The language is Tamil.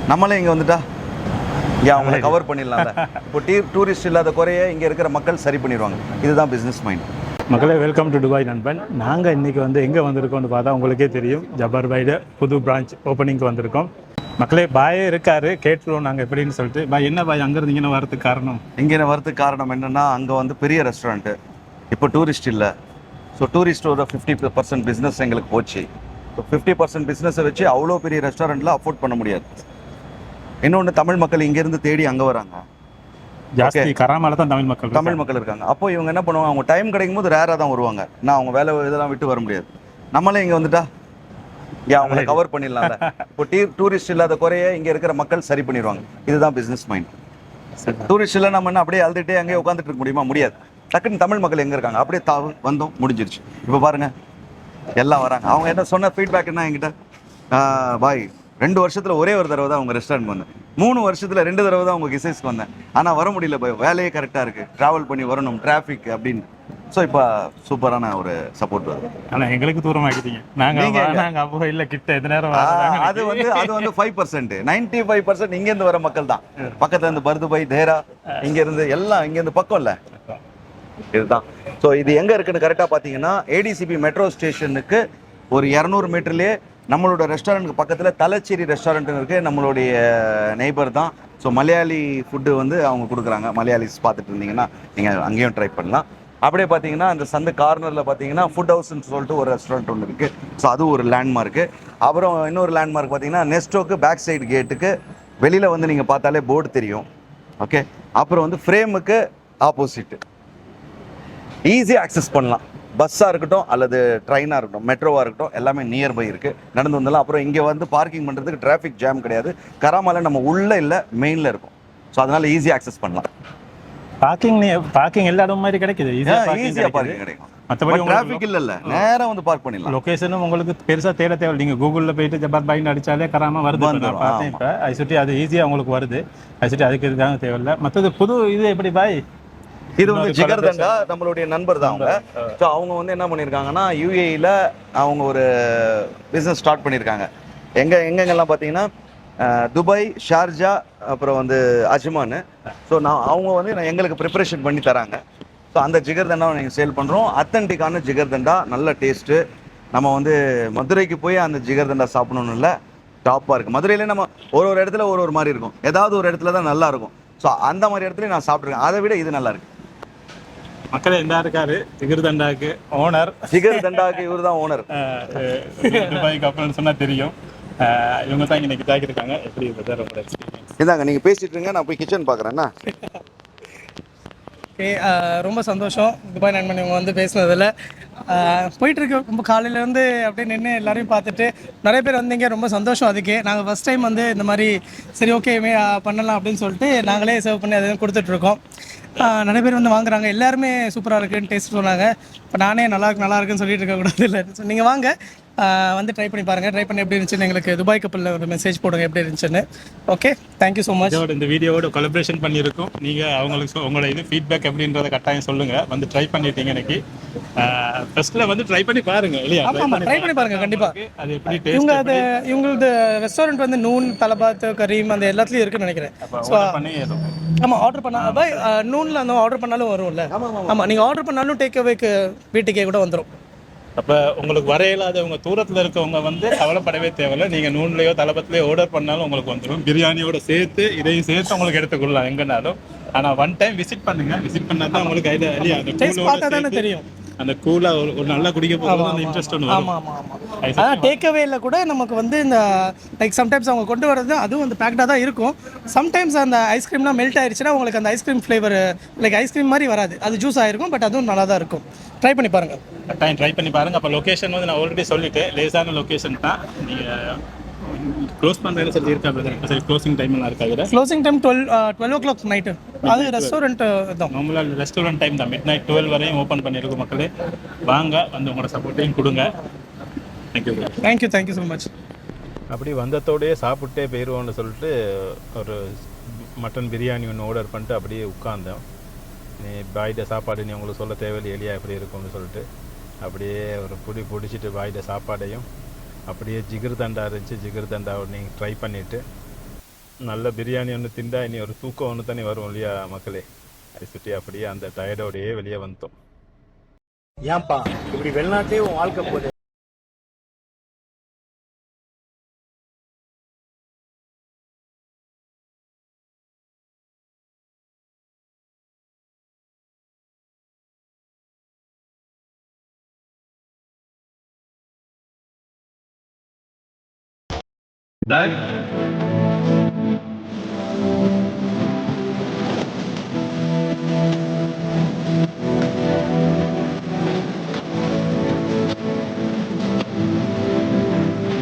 நம்மளே இங்கே வந்துட்டா இங்கே அவங்கள கவர் பண்ணிடலாம்ல. இப்போ டூரிஸ்ட் இல்லாத குறைய இங்கே இருக்கிற மக்கள் சரி பண்ணிடுவாங்க. இதுதான் பிஸ்னஸ் மைண்ட். மக்களே, வெல்கம் டு துபாய் நண்பன். நாங்கள் இன்றைக்கி எங்கே வந்திருக்கோம்னு பார்த்தா உங்களுக்கே தெரியும். ஜபர் பைடு புது பிரான்ச் ஓப்பனிங்க்கு வந்திருக்கோம். மக்களே, பாயே இருக்காரு, கேட்டுருவோம் நாங்கள் எப்படின்னு சொல்லிட்டு. பாய், என்ன பாய் அங்கேருந்து இங்கே வரதுக்கு காரணம்? இங்கே வரதுக்கு காரணம் என்னென்னா, அங்கே பெரிய ரெஸ்டாரண்ட்டு, இப்போ டூரிஸ்ட் இல்லை. ஸோ டூரிஸ்டோட 50% பிஸ்னஸ் எங்களுக்கு போச்சு. ஸோ 50% பிஸ்னஸை வச்சு அவ்வளோ பெரிய ரெஸ்டாரண்ட்டில் அஃபோர்ட் பண்ண முடியாது. இன்னொன்று, தமிழ் மக்கள் இங்கேருந்து தேடி அங்கே வராங்க. ஜாஸ்தி கராமால தான் தமிழ் மக்கள் இருக்காங்க. அப்போ இவங்க என்ன பண்ணுவாங்க, அவங்க டைம் கிடைக்கும் போது ரேராக தான் வருவாங்க. நான் அவங்க வேலை இதெல்லாம் விட்டு வர முடியாது. நம்மளே இங்கே வந்துட்டா இங்கே அவங்கள கவர் பண்ணிடலாம்ல. இப்போ டூரிஸ்ட் இல்லாத குறைய இங்கே இருக்கிற மக்கள் சரி பண்ணிடுவாங்க. இதுதான் பிஸ்னஸ் மைண்ட். டூரிஸ்ட் இல்லை நம்ம என்ன அப்படியே அழுதுகிட்டே அங்கேயே உட்காந்துட்டு இருக்க முடியுமா? முடியாது. டக்குன்னு தமிழ் மக்கள் எங்கே இருக்காங்க, அப்படியே வந்தோம், முடிஞ்சிருச்சு. இப்போ பாருங்கள், எல்லாம் வராங்க. அவங்க என்ன சொன்ன ஃபீட்பேக் என்ன என்கிட்ட, பாய் 2 வருஷத்தில் ஒரே ஒரு தடவை தான் அவங்க ரெஸ்டாரண்ட் வந்தேன், 3 வருஷத்தில் 2 தடவை தான் உங்கள் கிசைஸ்க்கு வந்தேன், ஆனால் வர முடியல பாய், வேலையே கரெக்டாக இருக்குது, ட்ராவல் பண்ணி வரணும், டிராஃபிக் அப்படின்னு. ஸோ இப்போ சூப்பரான ஒரு சப்போர்ட் வருது. ஆனால் எங்களுக்கு தூரமாக்கிட்டீங்க. நாங்கள் அப்போ இல்லை, கிட்ட எந்த நேரம் அது 5%, 95% இங்கேருந்து வர மக்கள் தான். பக்கத்துல இருந்து பர்துபாய், தேரா, இங்கேருந்து எல்லாம் இங்கேருந்து பக்கம் இல்லை, இதுதான். ஸோ இது எங்கே இருக்குன்னு கரெக்டாக பார்த்தீங்கன்னா, ஏடிசிபி மெட்ரோ ஸ்டேஷனுக்கு ஒரு 200 மீட்டர்லேயே நம்மளோட ரெஸ்டாரண்ட்டுக்கு பக்கத்தில் தலச்சேரி ரெஸ்டாரண்ட்டுன்னு இருக்குது. நம்மளுடைய நெய்பர் தான். ஸோ மலையாளி ஃபுட்டு அவங்க கொடுக்குறாங்க. மலையாளிஸ் பார்த்துட்டு இருந்தீங்கன்னா நீங்கள் அங்கேயும் ட்ரை பண்ணலாம். அப்படியே பார்த்தீங்கன்னா அந்த சந்து கார்னரில் பார்த்தீங்கன்னா ஃபுட் ஹவுஸ்ன்னு சொல்லிட்டு ஒரு ரெஸ்டாரண்ட் ஒன்று இருக்குது. ஸோ அது ஒரு லேண்ட்மார்க்கு. அப்புறம் இன்னொரு லேண்ட்மார்க் பார்த்தீங்கன்னா, நெஸ்டோக்கு பேக் சைடு கேட்டுக்கு வெளியில் நீங்கள் பார்த்தாலே போர்டு தெரியும். ஓகே. அப்புறம் ஃப்ரேமுக்கு ஆப்போசிட்டு ஈஸியாக ஆக்சஸ் பண்ணலாம். பஸ்ஸாக இருக்கட்டும் அல்லது ட்ரெயினாக இருக்கட்டும், மெட்ரோவாக இருக்கட்டும், எல்லாமே நியர்பை இருக்குது, நடந்து வந்தாலும். அப்புறம் இங்கே பார்க்கிங் பண்ணுறதுக்கு டிராஃபிக் ஜாம் கிடையாது. கராமால நம்ம உள்ளே இல்லை, மெயினில் இருக்கும். ஸோ அதனால் ஈஸியாக ஆக்சஸ் பண்ணலாம். பார்க்கிங் எல்லா இடம் மாதிரி கிடைக்குது, ஈஸியாக பார்க்கிங் கிடைக்கும். மற்றபடி டிராஃபிக் இல்லை, நேராக பார்க் பண்ணிடலாம். லொக்கேஷனும் உங்களுக்கு பெருசாக தேட தேவை. நீங்கள் கூகுளில் போயிட்டு ஜபர் பைன்னு அடித்தாலே கராமா வருது. பார்த்தேன் இப்போ அதை சுற்றி அது ஈஸியாக உங்களுக்கு வருது. அதை சுற்றி அதுக்கு இதுக்காக தேவையில்லை. மற்றது புது இது எப்படி பாய்? இது ஜிகர்தண்டா, நம்மளுடைய நண்பர் தான் அவங்க. ஸோ அவங்க என்ன பண்ணியிருக்காங்கன்னா, யூஏஇல அவங்க ஒரு பிஸ்னஸ் ஸ்டார்ட் பண்ணியிருக்காங்க. எங்கெங்கெல்லாம் பார்த்தீங்கன்னா, துபாய், ஷார்ஜா, அப்புறம் அஜ்மான். ஸோ அவங்க எங்களுக்கு ப்ரிப்பரேஷன் பண்ணி தராங்க. ஸோ அந்த ஜிகர்தண்டாவை நீங்கள் சேல் பண்ணுறோம். அத்தன்டிக்கான ஜிகர்தண்டா, நல்ல டேஸ்ட்டு. நம்ம மதுரைக்கு போய் அந்த ஜிகர்தண்டா சாப்பிடணும்னு இல்லை, டாப்பாக இருக்குது. மதுரையிலே நம்ம ஒரு இடத்துல ஒரு மாதிரி இருக்கும், ஏதாவது ஒரு இடத்துல தான் நல்லா இருக்கும். ஸோ அந்த மாதிரி இடத்துல நான் சாப்பிட்ருக்கேன். அதை விட இது நல்லா இருக்கு. மக்களே, இந்த இருக்காரு ஜிகர்தண்டாக்கு ஓனர். ஜிகர்தண்டாக்கு இவர் தான் ஓனர். துபாய்க்கு அப்புறம் சொன்னா தெரியும். இவங்க தான் இன்னைக்கு தாக்கிருக்காங்க. எப்படி சார் உங்களோட எக்ஸ்பீரியன்ஸ்? இதாங்க, நீங்கள் பேசிட்டு இருங்க, நான் போய் கிச்சன் பார்க்குறேன்னா. ரொம்ப சந்தோஷம் துபாய் நண்பன் இவங்க பேசினதில். போயிட்டுருக்கு ரொம்ப காலையிலேருந்து அப்படியே நின்று எல்லாரையும் பார்த்துட்டு நிறைய பேர் வந்தீங்க, ரொம்ப சந்தோஷம். அதுக்கு நாங்கள் ஃபஸ்ட் டைம் இந்த மாதிரி சரி ஓகே பண்ணலாம் அப்படின்னு சொல்லிட்டு நாங்களே சர்வ் பண்ணி அதை கொடுத்துட்ருக்கோம். நிறைய பேர் வாங்குறாங்க, எல்லாருமே சூப்பராக இருக்குன்னு டேஸ்ட் சொன்னாங்க. இப்போ நானே நல்லா இருக்குன்னு சொல்லிட்டு இருக்கக்கூடாது இல்லை. ஸோ நீங்கள் வாங்க, ட்ரை பண்ணி பாருங்கள். ட்ரை பண்ணி எப்படி இருந்துச்சுன்னு எங்களுக்கு துபாய் கப்பலில் ஒரு மெசேஜ் போடுங்க எப்படி இருந்துச்சுன்னு. Okay, thank you so much. இந்த வீடியோவோட கொலபரேஷன் பண்ணியிருக்கோம். நீங்கள் அவங்களுக்கு உங்களோட ஃபீட்பேக் எப்படின்றத கட்டாயம் சொல்லுங்கள். ட்ரை பண்ணிட்டீங்க இன்னைக்கு. ஃபர்ஸ்ட்டில் ட்ரை பண்ணி பாருங்கள் இல்லையா? ஆமாம், ட்ரை பண்ணி பாருங்கள் கண்டிப்பாக. அது எப்படி இவங்களது ரெஸ்டாரண்ட் நூன், தலபாத், கரீம் அந்த எல்லாத்துலேயும் இருக்குன்னு நினைக்கிறேன். ஸோ ஆமாம், ஆர்டர் பண்ணால் பாய் நூனில் ஆர்டர் பண்ணாலும் வரும்ல. ஆமாம், நீங்கள் ஆர்டர் பண்ணாலும் டேக் அவேக்கு வீட்டுக்கே கூட வந்துடும். அப்போ உங்களுக்கு வர இல்லாதவங்க, தூரத்தில் இருக்கவங்க கவலைப்படவே தேவையில்லை. நீங்கள் நூன்லையோ தலபத்துலையோ ஆர்டர் பண்ணாலும் உங்களுக்கு வந்துடும். பிரியாணியோட சேர்த்து இதையும் சேர்த்து உங்களுக்கு எடுத்துக்கொள்ளலாம் எங்கேனாலும். ஆனால் ஒன் டைம் விசிட் பண்ணுங்க. விசிட் பண்ணால் தான் உங்களுக்கு ஐடியா தெரியும். அந்த கூலா ஒரு நல்லா குடிக்க போகிறது இன்ட்ரெஸ்ட் ஒன்று. ஆமாம் ஆமாம் ஆமாம். அதான் டேக் அவேல கூட நமக்கு இந்த லைக் சம்டைம்ஸ் அவங்க கொண்டு வரது அதுவும் பேக்டாக தான் இருக்கும். சம்டைம்ஸ் அந்த ஐஸ்கிரீம்லாம் மெல்ட் ஆயிடுச்சுன்னா உங்களுக்கு அந்த ஐஸ்கிரீம் ஃப்ளேவர் லைக் ஐஸ்கிரீம் மாதிரி வராது, அது ஜூஸ் ஆகிருக்கும். பட் அதுவும் நல்லா தான் இருக்கும். ட்ரை பண்ணி பாருங்கள். ட்ரை பண்ணி பாருங்கள். அப்போ லொக்கேஷன் நான் ஆல்ரெடி சொல்லிட்டேன், லேசான லொக்கேஷன் தான். நீங்கள் க்ளோஸ் பண்ணுறேன்னு சொல்லி இருக்கா பிரதர்? சரி, க்ளோசிங் டைம் எல்லாம் இருக்காது. Closing time 12 o'clock night. அது ரெஸ்டாரண்ட் தான், நார்மலாக ரெஸ்டாரண்ட் டைம் தான். மிட் நைட் 12 வரையும் ஓப்பன் பண்ணியிருக்கோம். மக்களே வாங்க, உங்களோட சப்போர்ட்டையும் கொடுங்க. Thank you so much. அப்படி வந்ததோடையே சாப்பிட்டே போயிடுவோன்னு சொல்லிட்டு ஒரு மட்டன் பிரியாணி ஒன்று ஆர்டர் பண்ணிட்டு அப்படியே உட்காந்தோம். நீ பாய்ட சாப்பாடு நீ உங்களுக்கு சொல்ல தேவையில்லை, எலியா எப்படி இருக்கும்னு சொல்லிட்டு அப்படியே ஒரு பிடிச்சிட்டு பாய்ட சாப்பாடையும் அப்படியே ஜிகர்தண்டா இருந்துச்சு. ஜிகர்தண்டாவை நீங்கள் ட்ரை பண்ணிவிட்டு நல்ல பிரியாணி ஒன்று திண்டா இனி ஒரு தூக்கம் ஒன்று தானே வரும் இல்லையா மக்களே. அதை சுற்றி அப்படியே அந்த டயர்டோடையே வெளியே வந்தோம். ஏன்பா இப்படி வெளிநாட்டிலே உன் வாழ்க்கை போகுது? Dad?